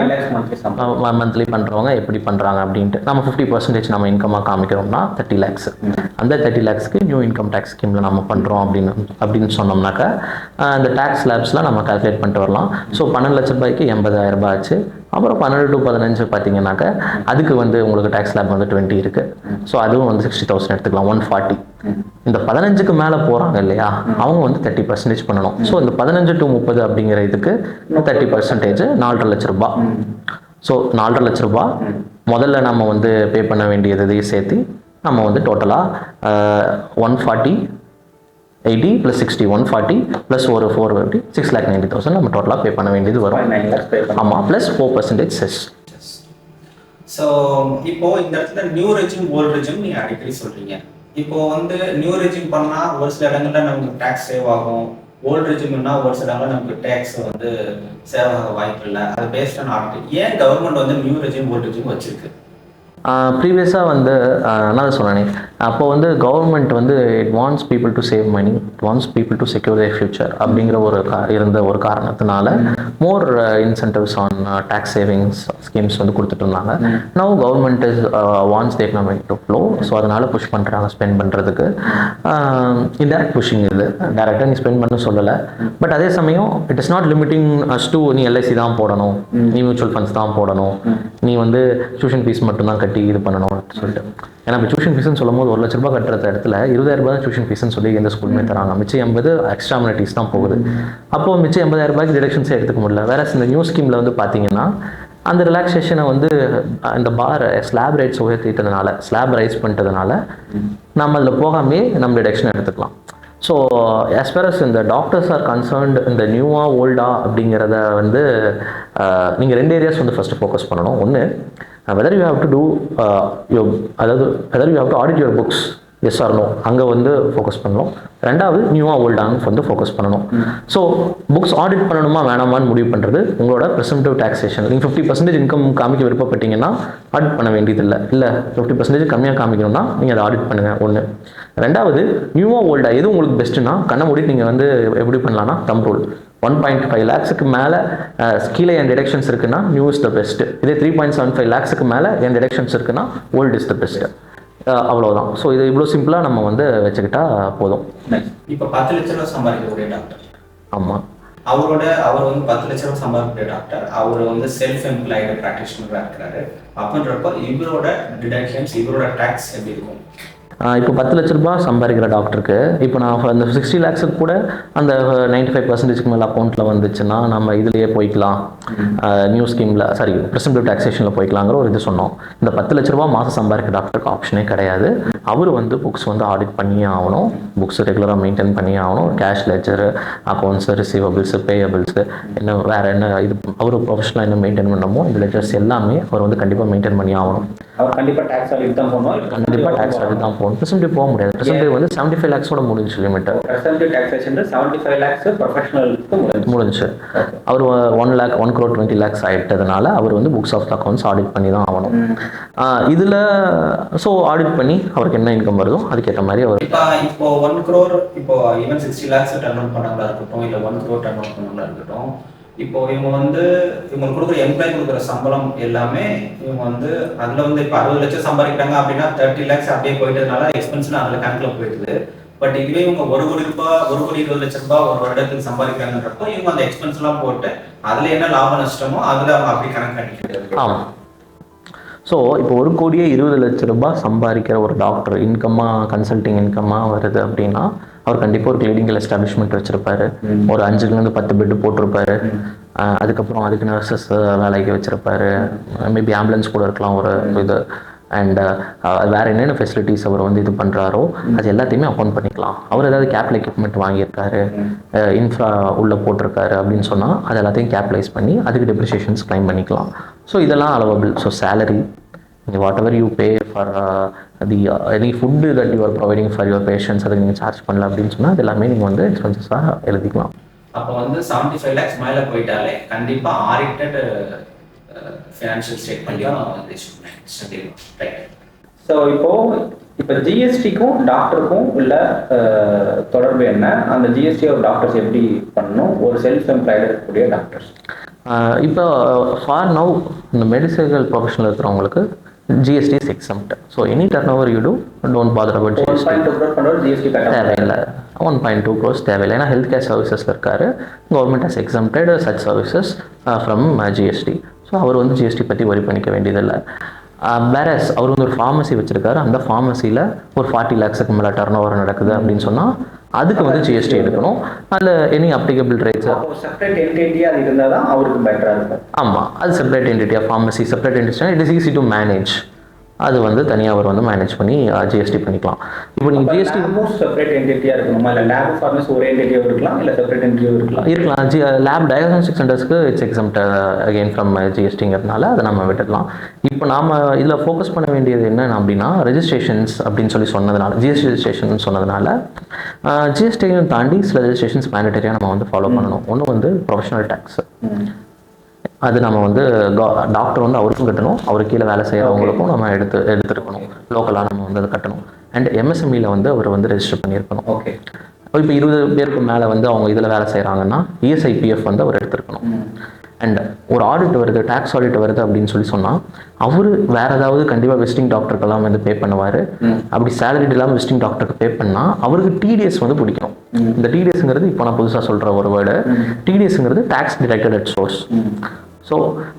மந்த்லி பண்ணுறவங்க எப்படி பண்ணுறாங்க அப்படின்ட்டு நம்ம 50% நம்ம இன்கமாக காமிக்கிறோம்னா 30 lakhs. அந்த 30 lakhsக்கு நியூ இன்கம் டேக்ஸ் ஸ்கீமில் நம்ம பண்ணுறோம் அப்படின்னு சொன்னோம்னாக்கா அந்த டேக்ஸ் ஸ்லாப்ஸ்லாம் நம்ம கால்குலேட் பண்ணிட்டு வரலாம். ஸோ 12 லட்ச ரூபாய்க்கு 80,000 ரூபாய் ஆச்சு. அப்புறம் 12 to 15 பார்த்தீங்கன்னாக்கா அதுக்கு வந்து உங்களுக்கு டேக்ஸ் ஸ்லாப் வந்து 20 இருக்குது. ஸோ அதுவும் வந்து 60,000 எடுத்துக்கலாம். 140. இந்த 15க்கு மேலே போகிறாங்க இல்லையா, அவங்க வந்து 30% பண்ணணும். ஸோ இந்த 15 to 30 அப்படிங்கிற இதுக்கு 30% 4.5 லட்ச ரூபாய். ஸோ 4.5 லட்ச ரூபாய் முதல்ல நம்ம வந்து பே பண்ண வேண்டியது சேர்த்து நம்ம வந்து டோட்டலாக 140, 80 + 60, 140 + ஒரு 450, 6,90,000 நம்ம டோட்டலாக பே பண்ண வேண்டியது வரும். ஆமாம், ப்ளஸ் 4% செஸ். ஸோ இப்போ இந்த இடத்துல நியூ ரெஜிம் ஓல்டு ரெஜிம் நீங்கள் அடிக்கடி சொல்கிறீங்க. இப்போ வந்து நியூ ரெஜிம் பண்ணால் ஒரு சில இடங்களில் நமக்கு டேக்ஸ் சேவ் ஆகும், ஓல்டு ரெஜிம்னா ஒரு சில இடங்களில் நமக்கு டேக்ஸ் வந்து சேவ் ஆக வாய்ப்பு இல்லை. அது பேஸ்ட் ஆன் ஆர்ட். ஏன் கவர்மெண்ட் வந்து நியூ ரெஜிம் ஓல்டு ரெஜிம் வச்சிருக்கு? ப்ரீவியஸாக வந்து நான் சொன்னேன், அப்போ வந்து கவர்மெண்ட் வந்து it wants people to save money, it wants people to secure their future அப்படிங்கிற இருந்த ஒரு காரணத்தினால more incentives on tax savings schemes வந்து கொடுத்துட்டு இருந்தாங்க. Now government is wants the economic to flow. So அதனால் புஷ் பண்ணுறாங்க ஸ்பெண்ட் பண்ணுறதுக்கு. இன்டெரக்ட் புஷிங் இது, டேரெக்டாக நீ ஸ்பெண்ட் பண்ண சொல்லலை. பட் அதே சமயம் it is not limiting us to நீ எல்ஐசி தான் போடணும், நீ மியூச்சுவல் ஃபண்ட்ஸ் தான் போடணும், நீ வந்து டியூஷன் ஃபீஸ் மட்டும்தான் கட்டி இது பண்ணணும் சொல்லிட்டு. ஏன்னா இப்போ டியூஷன் ஃபீஸ்ன்னு சொல்லும் போது 1 லட்ச ரூபாய் கட்டுற இடத்துல 20,000 ரூபாய் தான் டியூஷன் ஃபீஸ்ன்னு சொல்லி எந்த ஸ்கூலுமே தராங்க. மிச்சம் 80 எக்ஸ்ட்ரா அமினிட்டிஸ் தான் போகுது. அப்போது மிச்சம் 80,000 ரூபாய்க்கு டிடக்ஷன்ஸே எடுத்துக்க முடியல. வேற இந்த நியூ ஸ்கீமில் வந்து பார்த்தீங்கன்னா அந்த ரிலாக்ஸேஷனை வந்து இந்த ஸ்லாப் ரைட்ஸ் உயர்த்திட்டதுனால, ஸ்லாப் ரைஸ் பண்ணிட்டதுனால நம்ம அதில் போகாமே நம்ம டிடக்ஷன் எடுத்துக்கலாம். ஸோ as far as இந்த டாக்டர்ஸ் ஆர் கன்சர்ன்ட், இந்த நியூவா ஓல்டா அப்படிங்கிறத வந்து நீங்கள் 2 ஏரியாஸ் வந்து ஃபஸ்ட்டு ஃபோக்கஸ் பண்ணணும். ஒன்று, whether you have to do whether you have to audit your books, yes or no, அங்கே வந்து ஃபோக்கஸ் பண்ணணும். ரெண்டாவது, நியூவாக ஓல்டாங்க வந்து ஃபோக்கஸ் பண்ணணும். ஸோ புக்ஸ் ஆடிட் பண்ணணுமா வேணாமான்னு முடிவு பண்ணுறது உங்களோட ப்ரெசென்டிவ் டாக்ஸேஷன். நீங்கள் 50% இன்கம் காமிக்க விருப்பப்பட்டீங்கன்னா ஆடிட் பண்ண வேண்டியதில்லை. இல்லை 50% கம்மியாக காமிக்கணும்னா நீங்கள் அதை ஆடிட் பண்ணுங்கள். ஒன்று. ரெண்டாவது, நியூவாக ஓல்டா எது உங்களுக்கு பெஸ்ட்டுன்னா கண்ணை மூடி நீங்கள் வந்து எப்படி பண்ணலான்னா தம் ரூல் 1.5 lakhsக்கு மேலே கீழே என் டிடக்ஷன்ஸ் இருக்குன்னா நியூ இஸ் த பெஸ்ட்டு. இதே 3.75 lakhsக்கு மேலே என் டிடக்ஷன்ஸ் இருக்குன்னா ஓல்டு இஸ் த பெஸ்ட்டு. அவ்வளோதான். ஸோ இது இவ்வளோ சிம்பிளாக நம்ம வந்து வச்சுக்கிட்டா போதும். இப்போ 10 லட்ச ரூபா சம்பாதிக்கக்கூடிய டாக்டர், ஆமாம், அவர் வந்து 10 லட்ச ரூபா சம்பாதிக்கக்கூடிய டாக்டர், அவர் வந்து செல்ஃப் எம்ப்ளாய்டு ப்ராக்டிஷனராக இருக்கிறாரு. அப்படின்றப்போ இவரோட டிடக்ஷன்ஸ், இவரோட டேக்ஸ் எப்படி இருக்கும்? இப்போ 10 லட்ச ரூபாய் சம்பாதிக்கிற டாக்டருக்கு இப்போ நான் அந்த 60 lakhsக்கு கூட அந்த 95% மேலே அக்கௌண்ட்டில் வந்துச்சுன்னா நம்ம இதுலேயே போய்க்கலாம், நியூ ஸ்கீமில் ப்ரெசென்டிவ் டாக்ஸேஷனில் போய்க்கலாங்கிற ஒரு இது சொன்னோம். இந்த 10 லட்ச ரூபா மாதம் சம்பாதிக்கிற டாக்டருக்கு ஆப்ஷனே கிடையாது. அவர் வந்து புக்ஸ் வந்து ஆடிட் பண்ணியே ஆகணும், புக்ஸ் ரெகுலராக மெயின்டைன் பண்ணியே ஆகணும். கேஷ் லெட்ஜரு, அக்கௌண்ட்ஸு, ரிசீவபிள்ஸு, பேயபிள்ஸு, என்ன வேறு என்ன இது அவர் ப்ரொஃபஷனலாக என்ன மெயின்டைன் பண்ணணுமோ இந்த லெட்டர்ஸ் எல்லாமே அவர் வந்து கண்டிப்பாக மெயின்டைன் பண்ணி ஆகணும். அவர் கண்டிப்பாக டேக்ஸ் ஆடிட் தான் போகணும். கண்டிப்பாக டேக்ஸ் ஆடிட் தான் போகணும். ப்ரெசென்டிவ் போக முடியாது. ப்ரெசென்டிவ் வந்து 75 lakhsோட முடிஞ்சு லிமிட். ப்ரெசென்டிவ் டாக்ஸேஷன் 75 lakhs ப்ரொஃபஷனலுக்கு முடிஞ்சு. அவர் 1 crore 20 lakhs ஆகிட்டதுனால அவர் வந்து புக்ஸ் ஆஃப் அக்கௌண்ட்ஸ் ஆடிட் பண்ணி தான் ஆகணும். இதில் ஸோ ஆடிட் பண்ணி அவருக்கு என்ன இன்கம் வருதோ அதுக்கேற்ற மாதிரி அவர் இப்போ 1 crore இப்போ ஈவன் 60 lakhs டர்ன் அவுட் பண்ணவங்களா இருக்கட்டும், இல்லை 1 crore டர்ன் அவுட் பண்ணவங்களா இருக்கட்டும், இப்போ இவங்க வந்து இவங்க கொடுக்குற எம்ப்ளாய் கொடுக்குற சம்பளம் எல்லாமே இவங்க வந்து அதில் வந்து இப்போ 60 லட்சம் சம்பாதிக்கிறாங்க அப்படின்னா 30 lakhs அப்படியே போயிட்டதுனால எக்ஸ்பென்ஸ்லாம் அதில் கணக்கில் போயிடுது. பட் இதுவே இவங்க 1 கோடி ரூபாய் 1,20,00,000 ஒரு வருடத்துக்கு சம்பாதிக்கிறாங்கன்றப்போ இவங்க அந்த எக்ஸ்பென்ஸ்லாம் போட்டு அதில் என்ன லாப நஷ்டமோ அதில் அவங்க அப்படி கணக்கு கட்டிக்கிறது. ஆமாம். ஸோ இப்போ 1,20,00,000 சம்பாதிக்கிற ஒரு டாக்டர் இன்கம்மாக கன்சல்டிங் இன்கம்மாக வருது அப்படின்னா அவர் கண்டிப்பாக ஒரு கிளினிக்கல் எஸ்டாப்ளிஷ்மெண்ட் வச்சிருப்பாரு. ஒரு 5லேருந்து 10 பெட்டு போட்டிருப்பாரு. அதுக்கப்புறம் அதுக்கு நர்சஸ் வேலைக்கு வச்சிருப்பாரு. மேபி ஆம்புலன்ஸ் கூட இருக்கலாம் ஒரு இது. அண்ட் வேறு என்னென்ன ஃபெசிலிட்டிஸ் அவர் வந்து இது பண்ணுறாரோ அது எல்லாத்தையுமே அக்கௌண்ட் பண்ணிக்கலாம். அவர் ஏதாவது கேபிட்டல் எக்யூப்மெண்ட் வாங்கியிருக்காரு, இன்ஃப்ரா உள்ளே போட்டிருக்காரு அப்படின்னு சொன்னால் அது எல்லாத்தையும் கேபிட்டலைஸ் பண்ணி அதுக்கு டெப்ரிசியேஷன்ஸ் கிளைம் பண்ணிக்கலாம். ஸோ இதெல்லாம் allowable. So salary, whatever you pay for the any food that you are providing for your patients அதை நீங்கள் சார்ஜ் பண்ணல அப்படின்னு சொன்னால் அது எல்லாமே நீங்கள் வந்து எக்ஸ்பென்சஸாக எழுதிக்கலாம். அப்போ வந்து 75 lakhs மேலே போயிட்டாலே கண்டிப்பாக ஆடிட்டட் ஃபினான்ஷியல் ஸ்டேட்மெண்ட்டையும் வந்து ரைட். ஸோ இப்போ ஜிஎஸ்டிக்கும் டாக்டருக்கும் உள்ள தொடர்பு என்ன? அந்த ஜிஎஸ்டி ஒரு டாக்டர்ஸ் எப்படி பண்ணணும், ஒரு செல்ஃப் எம்ப்ளாய்டு இருக்கக்கூடிய டாக்டர்ஸ்? இப்போ ஃபார் நவ் இந்த மெடிக்கல் ப்ரொஃபஷனில் இருக்கிறவங்களுக்கு GST is exempt. So any turn over you do don't bother about GST. தேவையில்லை. 1.2 crores தேவையில்லை. ஏன்னா ஹெல்த் கேர் சர்வீசஸில் இருக்காரு. Government has exempted such services from GST. So அவர் வந்து ஜிஎஸ்டி பற்றி வரி பண்ணிக்க வேண்டியதில்லை. வேறஸ் அவர் வந்து ஒரு ஃபார்மசி வச்சுருக்காரு. அந்த ஃபார்மசியில் ஒரு 40 lakhsக்கு மேலே டர்ன் ஓவர் நடக்குது அப்படின்னு சொன்னால் அதுக்கு வந்து ஜிஎஸ்டி எடுக்கணும். அதில் any applicable rates separate entity அது இருந்தால் தான் அவருக்கு பெட்டராக இருக்கும். ஆமாம், அது செப்பரேட் என்டிட்டியாக pharmacy separate entity it is easy to manage. அது வந்து தனியாக அவர் வந்து மேனேஜ் பண்ணி ஜிஎஸ்டி பண்ணிக்கலாம். இப்போ நீங்கள் ஜிஎஸ்டி செப்பரேட் என்டிட்டியாக இருக்கணுமா, இல்லை லேப் ஃபார்மசி ஒரே என்டிட்டியாக இருக்கலாம், இல்லை செப்பரேட் என்டிட்டியாக இருக்கலாம். லேப் டயக்னாஸ்டிக் சென்டர்ஸ்க்கு இட்ஸ் எக்ஸம்ப்ட் அகெயின் ஃப்ரம் ஜிஎஸ்டிங்கிறதுனால அதை நம்ம விட்டுக்கலாம். இப்போ நாம் இதில் ஃபோக்கஸ் பண்ண வேண்டியது என்னென்ன அப்படின்னா ரெஜிஸ்ட்ரேஷன்ஸ் அப்படின்னு சொல்லி சொன்னதுனால, ஜிஎஸ்டி ரெஜிஸ்ட்ரேஷன் சொன்னதுனால ஜிஎஸ்டியும் தாண்டி சில ரெஜிஸ்ட்ரேஷன்ஸ் மேண்டட்டரியாக நம்ம வந்து ஃபாலோ பண்ணணும். ஒன்று வந்து ப்ரொஃபஷனல் டேக்ஸ். அது நம்ம வந்து டாக்டர் வந்து அவருக்கும் கட்டணும், அவருக்கு கீழே வேலை செய்கிறவங்களுக்கும் நம்ம எடுத்துருக்கணும். லோக்கலாக நம்ம வந்து அதை கட்டணும். அண்ட் எம்எஸ்எம்இல வந்து அவர் வந்து ரெஜிஸ்டர் பண்ணியிருக்கணும். ஓகே. இப்போ 20 பேருக்கு மேலே வந்து அவங்க இதில் வேலை செய்கிறாங்கன்னா இஎஸ்ஐபிஎஃப் வந்து அவர் எடுத்துருக்கணும். அண்ட் ஒரு ஆடிட் வருது, டேக்ஸ் ஆடிட் வருது அப்படின்னு சொல்லி சொன்னால் அவர் வேறு ஏதாவது கண்டிப்பாக விசிட்டிங் டாக்டருக்கெல்லாம் வந்து பே பண்ணுவார். அப்படி சேலரிட் இல்லாமல் விசிட்டிங் டாக்டருக்கு பே பண்ணால் அவருக்கு டிடிஎஸ் வந்து பிடிக்கணும். இந்த டிடிஎஸ்ங்கிறது இப்போ நான் புதுசாக சொல்கிற ஒரு வேர்டு. டிடிஎஸ்ங்கிறது tax deducted at source. So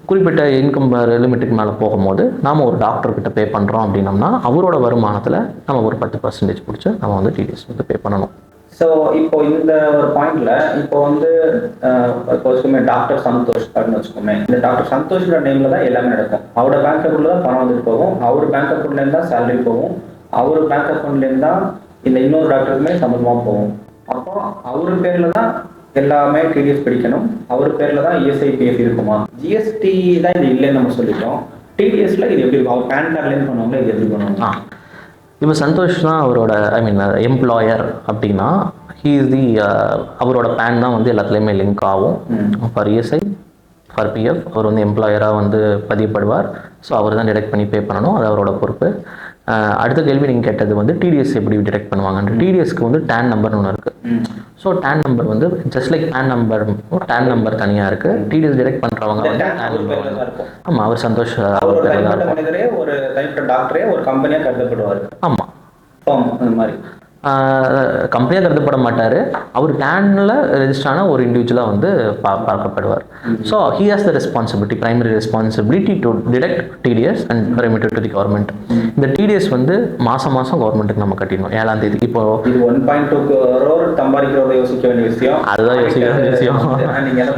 குறிப்பிட்ட இன்கம் லிமிட்டுக்கு மேலே போகும்போது நாம் ஒரு டாக்டர்கிட்ட பே பண்ணுறோம் அப்படின்னம்னா அவரோட வருமானத்தில் நம்ம ஒரு 10% பிடிச்சி நம்ம வந்து டிடிஎஸ் வந்து பே பண்ணணும். ஸோ இப்போ இந்த ஒரு பாயிண்ட்ல இப்போ வந்து வச்சுக்கோமே டாக்டர் சந்தோஷ் அப்படின்னு வச்சுக்கோமே, இந்த டாக்டர் சந்தோஷோட நேம்ல தான் எல்லாமே நடக்கும். அவரோட பேங்க் அக்கௌண்ட்ல தான் பணம் வந்துட்டு போகும், அவர் பேங்க் அக்கௌண்ட்லேருந்து தான் சேலரி போகும், அவர் பேங்க் அக்கௌண்ட்லேருந்து தான் இந்த இன்னொரு டாக்டருக்குமே சம்பந்தமாக போகும். அப்போ அவர் பேர்ல தான் எல்லாமே டிடிஎஸ் பிடிக்கணும், அவர் பேர்ல தான் இஎஸ்ஐபிஎஃப் இருக்குமா? ஜிஎஸ்டி தான் இது இல்லைன்னு நம்ம சொல்லிட்டோம். டிடிஎஸ்ல இது எப்படி இருக்கும்? அவர் பேன் கார்ட்லேருந்து பண்ணுவாங்களா, இது எப்படி பண்ணுவாங்க? இப்போ சந்தோஷ் தான் அவரோட எம்ப்ளாயர் அப்படின்னா அவரோட பேன் தான் வந்து எல்லாத்துலேயுமே லிங்க் ஆகும். ஃபார் இஎஸ்ஐ ஃபார் பிஎஃப் அவர் வந்து எம்ப்ளாயராக வந்து பதியப்படுவார். ஸோ அவர் தான் டிடெக்ட் பண்ணி பே பண்ணணும், அது அவரோட பொறுப்பு. அடுத்த கேள்வி நீங்கள் கேட்டது வந்து டிடிஎஸ் எப்படி டிடெக்ட் பண்ணுவாங்கன்ற. டிடிஎஸ்க்கு வந்து டேன் நம்பர்னு ஒன்று இருக்குது. ஸோ டேன் நம்பர் வந்து ஜஸ்ட் லைக் டேன் நம்பர் தனியாக இருக்குது. டிடிஎஸ் டிடெக்ட் பண்ணுறவங்க வந்து ஆமாம் அவர் சந்தோஷ் ஒரு டாக்டரே ஒரு கம்பெனியாக கருதப்படுவார். ஆமாம், அந்த மாதிரி கம்பெனியாக கருதப்பட மாட்டார். அவர் டேனில் ரெஜிஸ்டர் ஆன ஒரு இண்டிவிஜுவலாக வந்து பார்க்கப்படுவார். So he has the responsibility, primary responsibility to detect TDS and remitted to the government. இந்த டிடிஎஸ் வந்து மாதம் கவர்மெண்ட்டுக்கு நம்ம கட்டிடணும் 7ஆம் தேதி. இப்போ இது 1.2 crore சம்பாதிக்கிறத யோசிக்க வேண்டிய விஷயம். அதுதான் யோசிக்க வேண்டிய விஷயம். நீங்கள்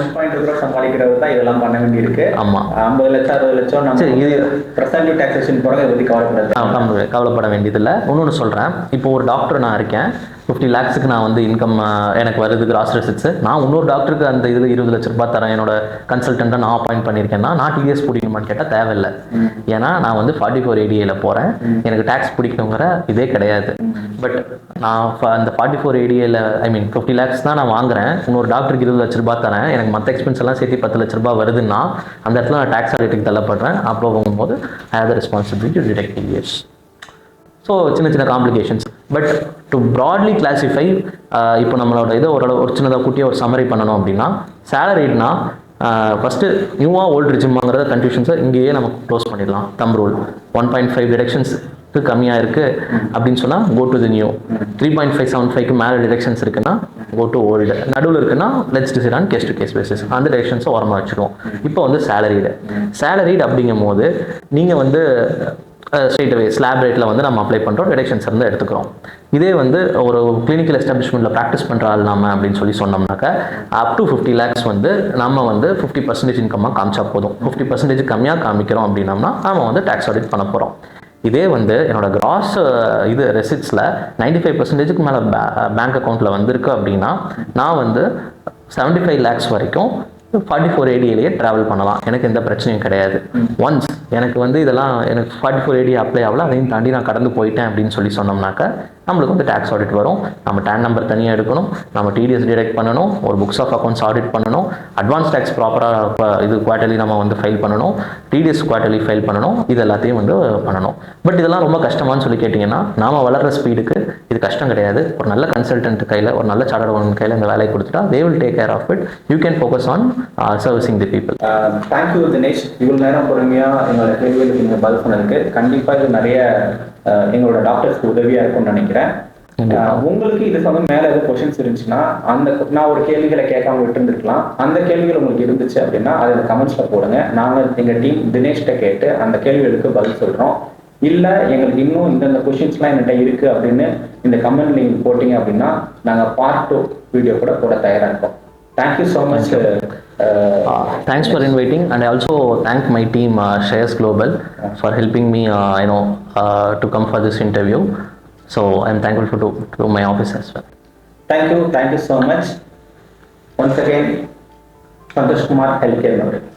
1.2 crore சம்பாதிக்கிறது தான் இதெல்லாம் பண்ண வேண்டியிருக்கு. ஆமாம், 50 லட்சம் 60 லட்சம் நம்ம இது ப்ரெசென்ட் டாக்ஸேஷன் போகிறாங்க, இதை பற்றி கவலைப்பட வேண்டியதில்லை. இன்னொன்று சொல்கிறேன், இப்போ ஒரு டாக்டர் நான் இருக்கேன், 50 lakhsக்கு நான் வந்து இன்கம் எனக்கு வருது கிராஸ் ரெசிப்ட்ஸு. நான் இன்னொரு டாக்டருக்கு அந்த இதில் 20 லட்ச ரூபாய் தரேன், என்னோட கன்சல்டண்ட்டை நான் அப்பாயிண்ட் பண்ணியிருக்கேன்னா நான் டிடிஎஸ் பிடிக்கணுமான்னு கேட்டால் தேவையில்லை. ஏன்னா நான் வந்து 44 ADAல போகிறேன், எனக்கு டேக்ஸ் பிடிக்கணுங்கிற இதே கிடையாது. பட் நான் அந்த 44 ADAல 50 lakhs தான் நான் வாங்குறேன், இன்னொரு டாக்டருக்கு 20 லட்ச ரூபாய் தரேன், எனக்கு மற்ற எக்ஸ்பென்ஸ் எல்லாம் சேர்த்து 10 லட்ச ரூபாய் வருதுன்னா அந்த இடத்துல நான் டேக்ஸ் ஆடிட்டுக்கு தள்ளப்படுறேன். அப்போ போகும்போது I have the responsibility to detect TDS. So சின்ன சின்ன complications. But to broadly classify, இப்போ நம்மளோட இதை ஒரு சின்னதாக குட்டியாக ஒரு சம்மரி பண்ணணும் அப்படின்னா, சேலரிட்னா ஃபஸ்ட்டு நியூவாக ஓல்டு ரிஜிமாங்கிறத கன்ஃபியூஷன்ஸை இங்கேயே நம்ம க்ளோஸ் பண்ணிடலாம். தம் ரூல் 1.5 டிடக்ஷன்ஸ்க்கு கம்மியாக இருக்குது அப்படின்னு சொன்னால் கோ டு தி நியூ. 3.575க்கு மேலே டிடக்ஷன்ஸ் இருக்குன்னா கோ டு ஓல்டு. நடுவில் இருக்குன்னா let's decide on case to case basis. அந்த டிடக்ஷன்ஸை ஓரமாக வச்சுருவோம். இப்போ வந்து சேலரிடு அப்படிங்கும் போது நீங்கள் வந்து ஸ்ட்ரெயிட் அவே ஸ்லாப் ரேட்டில் வந்து நம்ம அப்ளை பண்ணுறோம், டிடக்ஷன்ஸ் இருந்து எடுத்துக்கிறோம். இதே வந்து ஒரு கிளினிக்கல் எஸ்டாப்ளிஷ்மெண்ட்டில் ப்ராக்டிஸ் பண்ணுற ஆள் நாம அப்படின்னு சொன்னோம்னாக்கா அப் டு 50 lakhs வந்து நம்ம வந்து 50% இன்கம்மாக காமிச்சா போதும். 50% கம்மியாக காமிக்கிறோம் அப்படின்னம்னா நம்ம வந்து டேக்ஸ் ஆடிட் பண்ண போகிறோம். இதே வந்து என்னோட கிராஸ் இது ரெசிட்ஸில் 95%க்கு மேலே பேங்க் அக்கௌண்ட்டில் வந்திருக்கு அப்படின்னா நான் வந்து 75 lakhs வரைக்கும் 44ADA ட்ராவல் பண்ணலாம். எனக்கு எந்த பிரச்சனையும் கிடையாது. ஒன்ஸ் எனக்கு வந்து இதெல்லாம் எனக்கு 44ADA அப்ளை ஆகல, அதையும் தாண்டி நான் கடந்து போயிட்டேன் அப்படின்னு சொன்னோம்னாக்கா நம்மளுக்கு வந்து டேக்ஸ் ஆடிட் வரும். நம்ம டேன் நம்பர் தனியாக எடுக்கணும், நம்ம டிடிஎஸ் டிடெக்ட் பண்ணணும், ஒரு புக்ஸ் ஆஃப் அக்கௌண்ட்ஸ் ஆடிட் பண்ணணும், அட்வான்ஸ் டேக்ஸ் ப்ராப்பராக இது குவார்ட்டர்லி நம்ம வந்து ஃபைல் பண்ணணும், டிடிஎஸ் குவார்ட்டர்லி ஃபைல் பண்ணணும், இது எல்லாத்தையும் வந்து பண்ணணும். பட் இதெல்லாம் ரொம்ப கஷ்டமானு சொல்லி கேட்டிங்கன்னா நாம வளர்கிற ஸ்பீடுக்கு இது கஷ்டம் கிடையாது. ஒரு நல்ல கன்சல்டன்ட் கையில், ஒரு நல்ல சார்ட்டர்ட் அக்கவுண்டன்ட் கையில் இந்த வேலையை கொடுத்துட்டா they will take care of it. You can focus on servicing the people. Thank you Dinesh. இவ்வளவு நேரம் பொறுமையாக எங்களோட கேள்விகளுக்கு நீங்கள் பதில் சொன்னதுக்கு. கண்டிப்பாக இது நிறைய எங்களோட டாக்டர்ஸ்க்கு உதவியாக இருக்கும்னு நினைக்கிறேன். உங்களுக்கு இது சம்பந்தம் மேல ஏதாவது கொஸ்டின்ஸ் இருந்துச்சுன்னா, அந்த நான் ஒரு கேள்விகளை கேட்காம விட்டுருந்துருக்கலாம். அந்த கேள்விகள் உங்களுக்கு இருந்துச்சு அப்படின்னா அதை கமெண்ட்ஸ்ல போடுங்க. நாங்கள் எங்க டீம் தினேஷ்கிட்ட கேட்டு அந்த கேள்விகளுக்கு பதில் சொல்றோம். இல்ல எங்களுக்கு இன்னும் இந்த கொஸ்டின்ஸ்லாம் என்கிட்ட இருக்கு அப்படின்னு இந்த கமெண்ட் நீங்க போட்டீங்க அப்படின்னா நாங்க பார்ட் 2 வீடியோ கூட போட தயாரா இருக்கோம். Thank you so much. Thanks for inviting, and I also thank my team Shreyas Global for helping me to come for this interview. So I'm thankful to my office as well. Thank you so much. Once again, Santosh Kumar, Healthcare Knowledge.